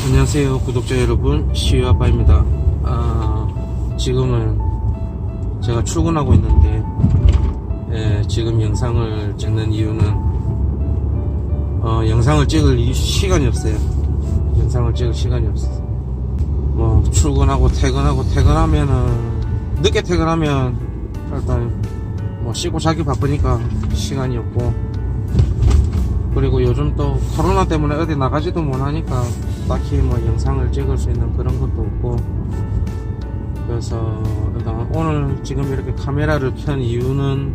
안녕하세요 구독자 여러분, 시유아빠입니다. 지금은 제가 출근하고 있는데 지금 영상을 찍는 이유는 영상을 찍을 시간이 없어요. 영상을 찍을 시간이 없어요. 뭐 출근하고 퇴근하면은 늦게 퇴근하면 일단 뭐 씻고 자기 바쁘니까 시간이 없고, 그리고 요즘 또 코로나 때문에 어디 나가지도 못하니까 딱히 뭐 영상을 찍을 수 있는 그런 것도 없고, 그래서 일단 오늘 지금 이렇게 카메라를 켠 이유는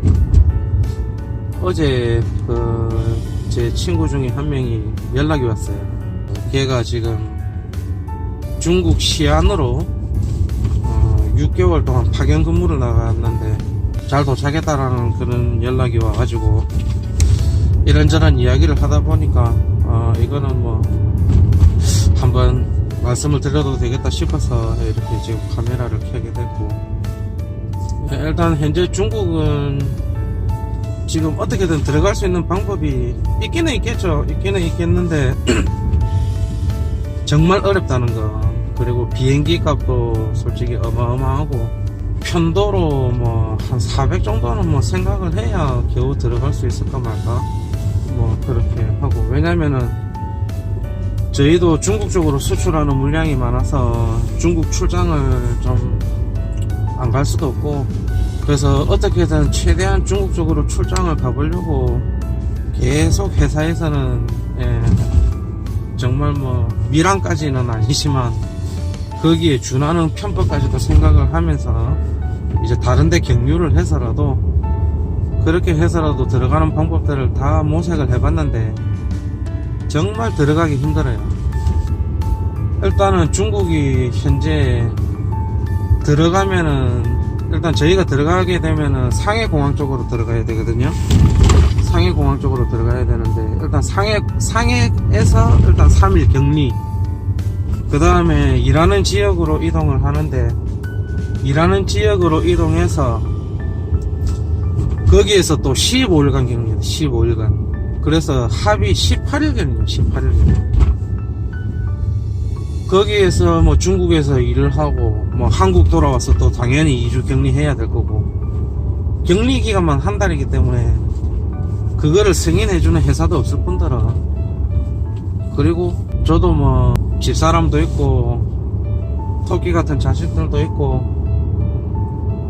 어제 제 친구 중에 한 명이 연락이 왔어요. 걔가 지금 중국 시안으로 6개월 동안 파견 근무를 나갔는데 잘 도착했다라는 그런 연락이 와가지고 이런저런 이야기를 하다 보니까 이거는 뭐 한번 말씀을 드려도 되겠다 싶어서 이렇게 지금 카메라를 켜게 됐고, 일단 현재 중국은 지금 어떻게든 들어갈 수 있는 방법이 있기는 있겠죠. 있기는 있겠는데 정말 어렵다는 거, 그리고 비행기 값도 솔직히 어마어마하고 편도로 뭐 한 400 정도는 뭐 생각을 해야 겨우 들어갈 수 있을까 말까 뭐 그렇게 하고, 왜냐면은 저희도 중국 쪽으로 수출하는 물량이 많아서 중국 출장을 좀 안 갈 수도 없고, 그래서 어떻게든 최대한 중국 쪽으로 출장을 가보려고 계속 회사에서는 정말 뭐 미랑까지는 아니지만 거기에 준하는 편법까지도 생각을 하면서 이제 다른데 경유를 해서라도 그렇게 해서라도 들어가는 방법들을 다 모색을 해봤는데 정말 들어가기 힘들어요. 일단은 중국이 현재 들어가면은, 일단 저희가 들어가게 되면은 상해공항 쪽으로 들어가야 되거든요. 상해공항 쪽으로 들어가야 되는데, 일단 상해에서 일단 3일 격리, 그 다음에 일하는 지역으로 이동을 하는데, 일하는 지역으로 이동해서 거기에서 또 15일간 격리입니다. 15일간. 그래서 합이 18일 격리입니다. 18일 격리. 거기에서 뭐 중국에서 일을 하고 뭐 한국 돌아와서 또 당연히 2주 격리해야 될 거고, 격리 기간만 한 달이기 때문에 그거를 승인해주는 회사도 없을 뿐더러, 그리고 저도 뭐 집사람도 있고 토끼 같은 자식들도 있고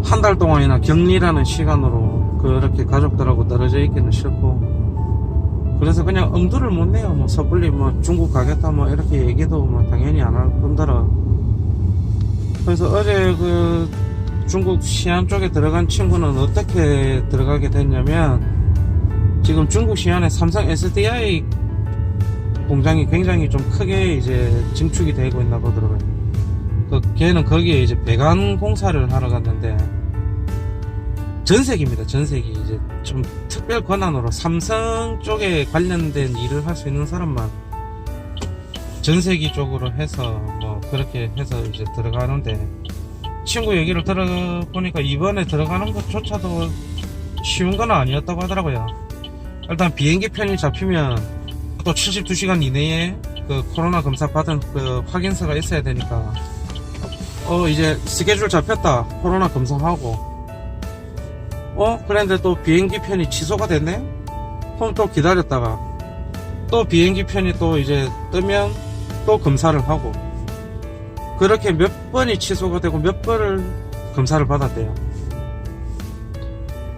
한 달 동안이나 격리라는 시간으로 그렇게 가족들하고 떨어져 있기는 싫고, 그래서 그냥 엄두를 못 내요. 뭐 섣불리 뭐 중국 가겠다 뭐 이렇게 얘기도 뭐 당연히 안 할 뿐더러. 그래서 어제 그 중국 시안 쪽에 들어간 친구는 어떻게 들어가게 됐냐면, 지금 중국 시안에 삼성 SDI 공장이 굉장히 좀 크게 이제 증축이 되고 있나 보더라고요. 걔는 거기에 이제 배관 공사를 하러 갔는데, 전세기입니다. 전세기. 이제 좀 특별 권한으로 삼성 쪽에 관련된 일을 할 수 있는 사람만 전세기 쪽으로 해서 뭐 그렇게 해서 이제 들어가는데, 친구 얘기를 들어보니까 이번에 들어가는 것조차도 쉬운 건 아니었다고 하더라고요. 일단 비행기 편이 잡히면 또 72시간 이내에 그 코로나 검사 받은 그 확인서가 있어야 되니까, 이제 스케줄 잡혔다, 코로나 검사하고, 그런데 또 비행기 편이 취소가 됐네? 그럼 또 기다렸다가 또 비행기 편이 또 이제 뜨면 또 검사를 하고, 그렇게 몇 번이 취소가 되고 몇 번을 검사를 받았대요.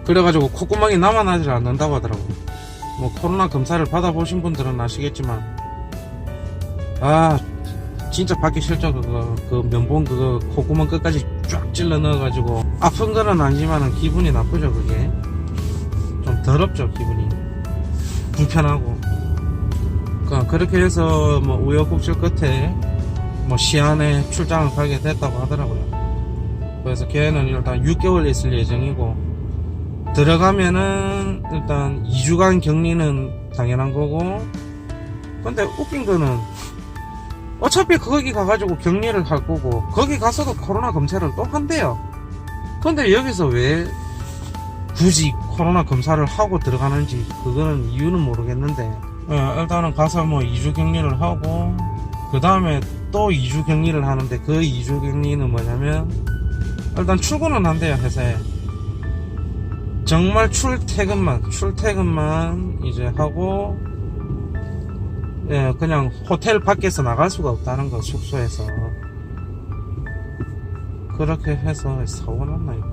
그래가지고 콧구멍이 남아나질 않는다고 하더라고. 뭐 코로나 검사를 받아보신 분들은 아시겠지만, 진짜 받기 싫죠. 그 면봉 그거 콧구멍 끝까지 쫙 찔러 넣어가지고, 아픈 거는 아니지만은 기분이 나쁘죠. 그게 좀 더럽죠. 기분이 불편하고. 그렇게 해서 뭐 우여곡절 끝에 뭐 시안에 출장을 가게 됐다고 하더라고요. 그래서 걔는 일단 6개월 있을 예정이고, 들어가면은 일단 2주간 격리는 당연한 거고, 근데 웃긴 거는 어차피 거기 가가지고 격리를 할 거고, 거기 가서도 코로나 검사를 또 한대요. 근데 여기서 왜 굳이 코로나 검사를 하고 들어가는지 그거는 이유는 모르겠는데, 일단은 가서 뭐 2주 격리를 하고 그 다음에 또 2주 격리를 하는데 그 2주 격리는 뭐냐면 일단 출근은 한대요 회사에. 정말 출퇴근만 이제 하고, 예, 그냥 호텔 밖에서 나갈 수가 없다는 거, 숙소에서. 그렇게 해서 사고 났나 이거.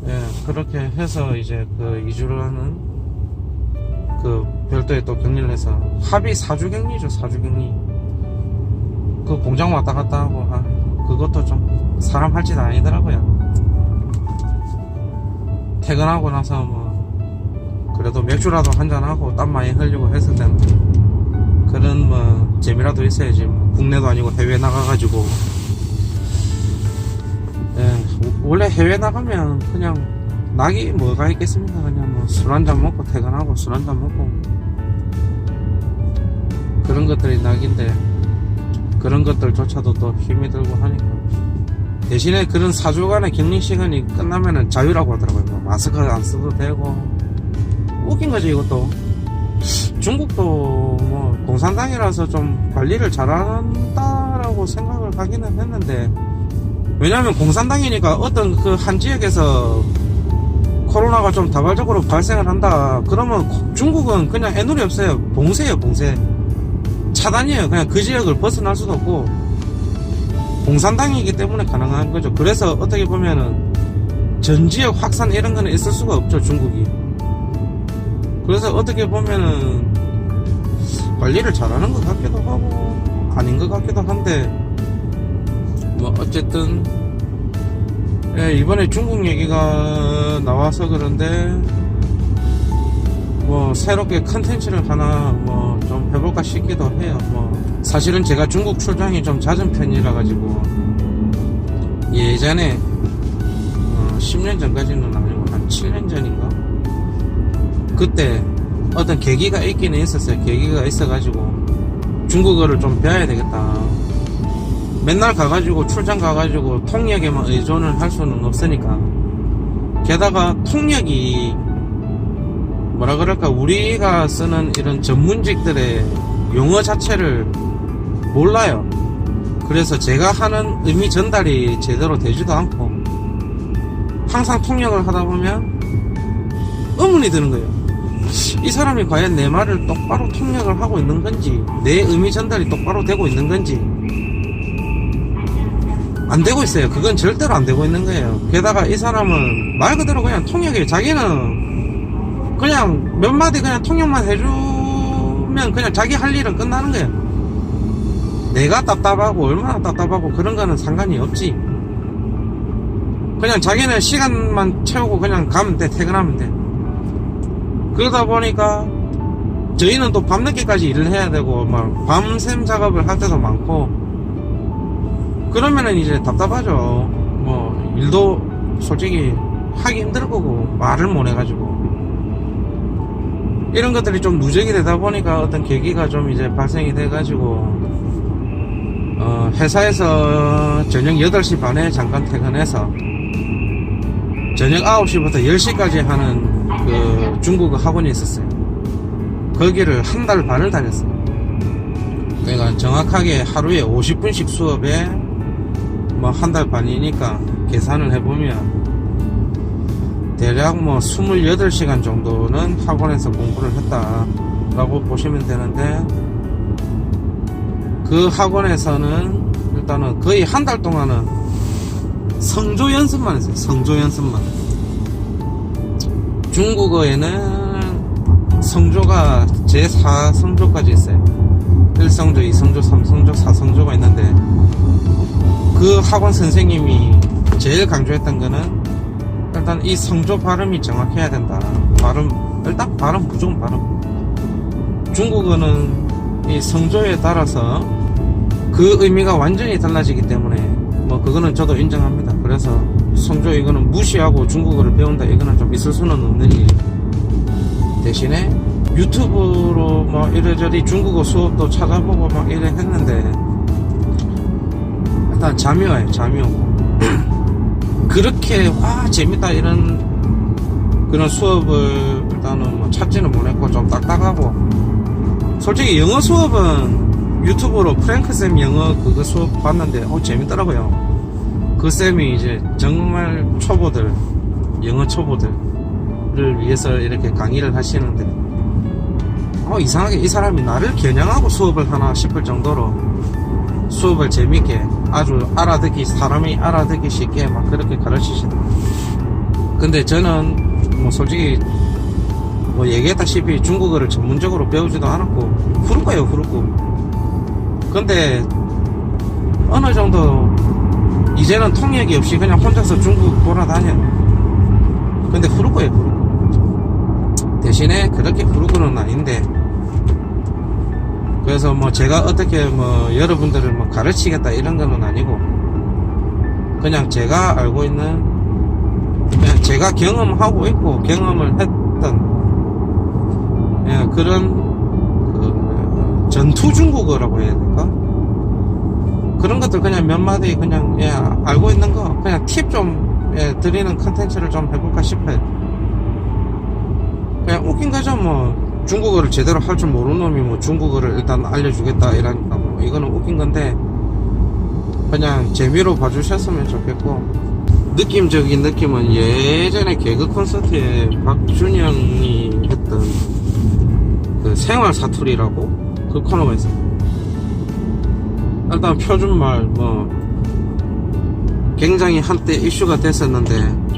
예, 그렇게 해서 이제 그 2주라는 그 별도의 또 격리를 해서 합의 4주 격리죠. 4주 격리. 그 공장 왔다 갔다 하고 그것도 좀 사람 할 짓 아니더라고요. 퇴근하고 나서 뭐 그래도 맥주라도 한잔하고 땀 많이 흘리고 했을 때는 그런 뭐 재미라도 있어야지. 뭐 국내도 아니고 해외 나가가지고. 예, 원래 해외 나가면 그냥 낙이 뭐가 있겠습니까? 그냥 뭐 술 한잔 먹고 퇴근하고 술 한잔 먹고 그런 것들이 낙인데, 그런 것들조차도 또 힘이 들고 하니까 대신에 그런 4주간의 격리 시간이 끝나면은 자유라고 하더라고요. 뭐 마스크 안 써도 되고. 웃긴 거지 이것도. 중국도 뭐 공산당이라서 좀 관리를 잘한다라고 생각을 하기는 했는데, 왜냐면 공산당이니까 어떤 그 한 지역에서 코로나가 좀 다발적으로 발생을 한다 그러면 중국은 그냥 애누리 없어요. 봉쇄예요, 봉쇄. 차단이에요. 그냥 그 지역을 벗어날 수도 없고, 공산당이기 때문에 가능한 거죠. 그래서 어떻게 보면은 전 지역 확산 이런 거는 있을 수가 없죠, 중국이. 그래서 어떻게 보면은 관리를 잘하는 것 같기도 하고 아닌 것 같기도 한데, 뭐 어쨌든 예, 이번에 중국 얘기가 나와서 그런데 뭐 새롭게 컨텐츠를 하나 뭐 좀 해볼까 싶기도 해요. 뭐 사실은 제가 중국 출장이 좀 잦은 편이라 가지고 예전에 10년 전까지는 아니고 한 7년 전인가 그때 어떤 계기가 있기는 있었어요. 계기가 있어가지고 중국어를 좀 배워야 되겠다. 맨날 가가지고 출장 가가지고 통역에만 의존을 할 수는 없으니까. 게다가 통역이 뭐라 그럴까, 우리가 쓰는 이런 전문직들의 용어 자체를 몰라요. 그래서 제가 하는 의미 전달이 제대로 되지도 않고 항상 통역을 하다 보면 의문이 드는 거예요. 이 사람이 과연 내 말을 똑바로 통역을 하고 있는 건지, 내 의미 전달이 똑바로 되고 있는 건지 안 되고 있어요. 그건 절대로 안 되고 있는 거예요. 게다가 이 사람은 말 그대로 그냥 통역이에요. 자기는 그냥 몇 마디 그냥 통역만 해주면 그냥 자기 할 일은 끝나는 거예요. 내가 답답하고 얼마나 답답하고 그런 거는 상관이 없지. 그냥 자기는 시간만 채우고 그냥 가면 돼. 퇴근하면 돼. 그러다 보니까 저희는 또 밤늦게까지 일을 해야 되고 막 밤샘 작업을 할 때도 많고 그러면은 이제 답답하죠. 뭐 일도 솔직히 하기 힘들 거고 말을 못 해가지고 이런 것들이 좀 누적이 되다 보니까 어떤 계기가 좀 이제 발생이 돼가지고 회사에서 저녁 8시 반에 잠깐 퇴근해서 저녁 9시부터 10시까지 하는 그 중국어 학원이 있었어요. 거기를 한 달 반을 다녔어요. 그러니까 정확하게 하루에 50분씩 수업에 뭐 한 달 반이니까 계산을 해보면 대략 뭐 28시간 정도는 학원에서 공부를 했다라고 보시면 되는데, 그 학원에서는 일단은 거의 한 달 동안은 성조 연습만 했어요. 성조 연습만. 중국어에는 성조가 제4성조까지 있어요. 1성조, 2성조, 3성조, 4성조가 있는데 그 학원 선생님이 제일 강조했던 거는 일단 이 성조 발음이 정확해야 된다. 일단 발음, 무조건 발음. 중국어는 이 성조에 따라서 그 의미가 완전히 달라지기 때문에 뭐 그거는 저도 인정합니다. 그래서 성조 이거는 무시하고 중국어를 배운다 이거는 좀 있을 수는 없는 일. 대신에 유튜브로 뭐 이래저래 중국어 수업도 찾아보고 막 이래 했는데 일단 잠이 와요. 잠이 오고 그렇게 와 재밌다 이런 그런 수업을 일단은 뭐 찾지는 못했고 좀 딱딱하고, 솔직히 영어 수업은 유튜브로 프랭크쌤 영어 그거 수업 봤는데 재밌더라고요. 그 쌤이 이제 정말 초보들, 영어 초보들을 위해서 이렇게 강의를 하시는데 이상하게 이 사람이 나를 겨냥하고 수업을 하나 싶을 정도로 수업을 재밌게 아주 사람이 알아듣기 쉽게 막 그렇게 가르치시더라고요. 근데 저는 뭐 솔직히 뭐 얘기했다시피 중국어를 전문적으로 배우지도 않았고 후루꾸예요, 후루꾸. 근데 어느 정도 이제는 통역이 없이 그냥 혼자서 중국 돌아다녀요. 근데 후루꾸예요, 후루꾸. 대신에 그렇게 후루꾸는 아닌데, 그래서 뭐 제가 어떻게 뭐 여러분들을 뭐 가르치겠다 이런 거는 아니고, 그냥 제가 알고 있는, 그냥 제가 경험하고 있고 경험을 했던 그런 전투 중국어라고 해야 될까? 그런 것들 그냥 몇 마디 그냥 알고 있는 거 그냥 팁 좀 드리는 컨텐츠를 좀 해볼까 싶어요. 그냥 웃긴 거죠. 뭐 중국어를 제대로 할 줄 모르는 놈이 뭐 중국어를 일단 알려주겠다 이러니까 뭐 이거는 웃긴 건데 그냥 재미로 봐주셨으면 좋겠고, 느낌적인 느낌은 예전에 개그 콘서트에 박준영이 했던 그 생활 사투리라고 그 코너가 있어요. 일단 표준말 뭐 굉장히 한때 이슈가 됐었는데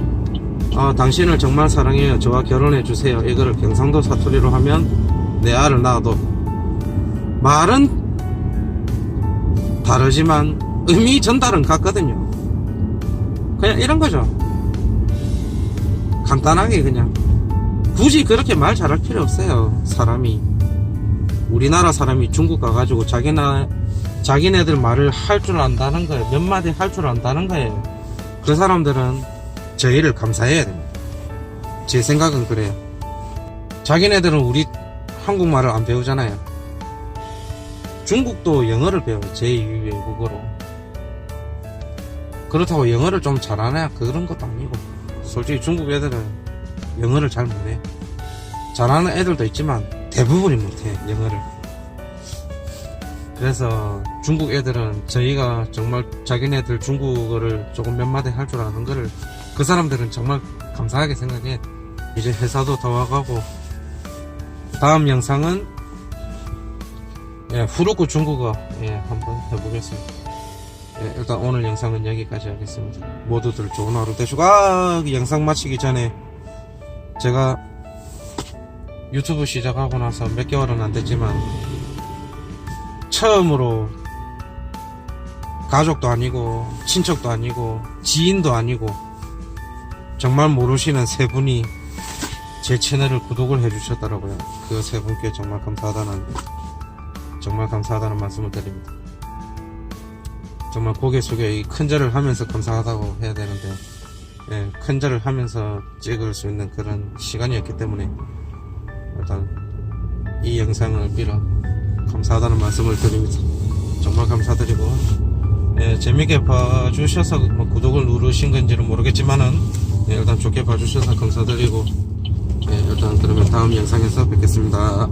당신을 정말 사랑해요, 저와 결혼해주세요, 이거를 경상도 사투리로 하면 내 알을 낳아도, 말은 다르지만 의미 전달은 같거든요. 그냥 이런 거죠. 간단하게 그냥 굳이 그렇게 말 잘할 필요 없어요. 우리나라 사람이 중국 가가지고 자기네들 말을 할 줄 안다는 거예요. 몇 마디 할 줄 안다는 거예요. 그 사람들은 저희를 감사해야 됩니다. 제 생각은 그래요. 자기네들은 우리 한국말을 안 배우잖아요. 중국도 영어를 배워요. 제2 외국어로. 그렇다고 영어를 좀 잘하냐 그런 것도 아니고, 솔직히 중국 애들은 영어를 잘 못해. 잘하는 애들도 있지만 대부분이 못해, 영어를. 그래서 중국 애들은 저희가 정말 자기네들 중국어를 조금 몇 마디 할 줄 아는 거를 그 사람들은 정말 감사하게 생각해. 이제 회사도 다 와가고, 다음 영상은 후루꾸 중국어 한번 해보겠습니다. 일단 오늘 영상은 여기까지 하겠습니다. 모두들 좋은 하루 되시고, 영상 마치기 전에 제가 유튜브 시작하고 나서 몇 개월은 안 됐지만 처음으로 가족도 아니고 친척도 아니고 지인도 아니고 정말 모르시는 세 분이 제 채널을 구독을 해주셨더라고요. 그 세 분께 정말 감사하다는 말씀을 드립니다. 정말 고개 숙여 이 큰절을 하면서 감사하다고 해야 되는데, 큰절을 하면서 찍을 수 있는 그런 시간이었기 때문에 일단 이 영상을 빌어 감사하다는 말씀을 드립니다. 정말 감사드리고, 재밌게 봐주셔서 뭐 구독을 누르신 건지는 모르겠지만은 일단 좋게 봐주셔서 감사드리고, 일단 그러면 다음 영상에서 뵙겠습니다.